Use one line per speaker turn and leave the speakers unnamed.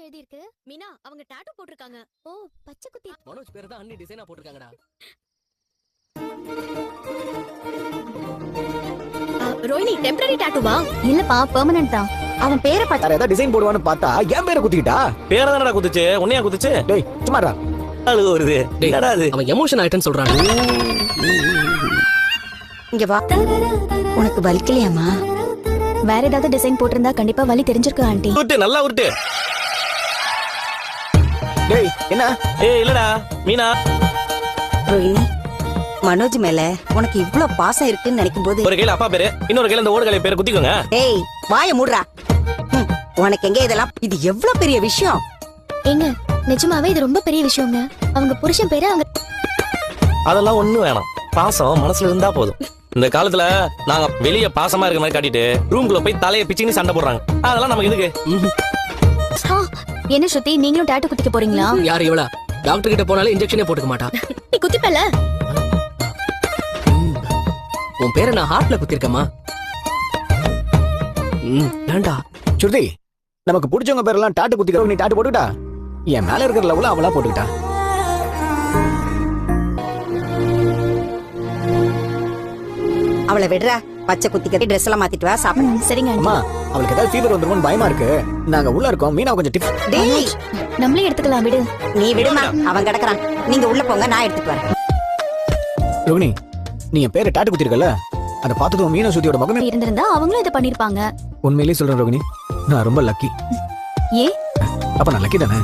எழுதி இருக்கு?
மீனா அவங்க டாட்டூ போட்டிருக்காங்க.
ஓ, பச்சை குத்தி.
மனோஜ் பேர் தான் அண்ணி டிசைனா போட்டிருக்காங்கடா.
ரோஹினி டெம்பரரி டாட்டூவா?
இல்லப்பா, பெர்மனன்ட் தான். அவன் பேரை
வேற ஏதாவது டிசைன் போடுவான்னு பார்த்தா என் பேரை குத்திக்கிட்டா.
பேரை தானடா குத்துச்சு, உன்னையா குத்துச்சு?
டேய் சும்மாடா.
அழுக வருது.
டேய்,
என்னடா அது?
அவன் எமோஷன் ஆயிட்டேன்னு சொல்றான்.
இங்க வா. உனக்கு வலிக்கலையாமா?
வேற ஏதாவது டிசைன் போட்டிருந்தா கண்டிப்பா வலி தெரிஞ்சிருக்கு ஆண்டி.
உருட்டு, நல்லா உருட்டு.
டேய் என்ன?
ஏய் இல்லடா மீனா.
ரோஹிணி, மனோஜ் மேல உனக்கு இவ்ளோ பாசம் இருக்குன்னு நினைக்கும் போது
ஒரு கையில அப்பா பேரு, இன்னொரு கையில இந்த ஓடுகளை பேரை குத்திக்கோங்க.
ஏய் வாய மூடுறா. உனக்கு எங்க இதெல்லாம்? இது எவ்வளவு பெரிய விஷயம்.
ஏங்க, நிஜமாவே இது ரொம்ப பெரிய விஷயங்க. அவங்க புருஷன் பேரு அவங்க.
அதெல்லாம் ஒண்ணு வேணாம், பாசம் மனசுல இருந்தா போதும். இந்த காலத்துல நாங்க வெளிய பாசமா இருக்க மாதிரி காட்டிட்டு ரூம்குள்ள போய் தலைய பிச்சின்னு சண்டை போடுறாங்க. அதெல்லாம் நமக்கு எதுக்கு?
ஆ, என்ன ஸ்ருதி, நீங்களும் டாட்டூ குத்திக்க போறீங்களா?
யாரு இவளா? டாக்டர் கிட்ட போனாலே இன்ஜெக்ஷனே போட்டுக்க மாட்டா.
நீ குத்திப்பல?
உன் பேரை நான் ஹார்ட்ல குத்திருக்கமா? ஏண்டா
சுருதி, நமக்கு பிடிச்சவங்க பேரெல்லாம் டாட்டு குத்திக்கிறோம். நீ டாட்டு போட்டுக்கிட்டா, என் மேல இருக்கிற லெவல அவளா போட்டுக்கிட்டா.
அவளை விடுறா. பச்சை குத்திக்க ட்ரெஸ் எல்லாம் மாத்திட்டு வா, சாப்பிடு.
சரிங்க ஆண்டி.
அம்மா, அவளுக்கு ஏதாவது ஃபீவர் வந்துருமோன்னு பயமா இருக்கு. நாங்க உள்ள இருக்கோம். மீனா கொஞ்சம் டிப்.
டேய்
நம்மளே எடுத்துக்கலாம், விடு.
நீ விடுமா, அவன் கிடக்குறான். நீங்க உள்ள போங்க, நான் எடுத்துட்டு வரேன்.
ரோகிணி, நீ என் பேரை டாட்டு குத்திருக்கல, அதை பார்த்ததும் மீனா சுத்தியோட மகமே.
இருந்திருந்தா அவங்களும் இதை பண்ணிருப்பாங்க.
உண்மையிலேயே சொல்றேன் ரோகிணி, நான் ரொம்ப லக்கி.
ஏ,
அப்ப நான் லக்கி தானே?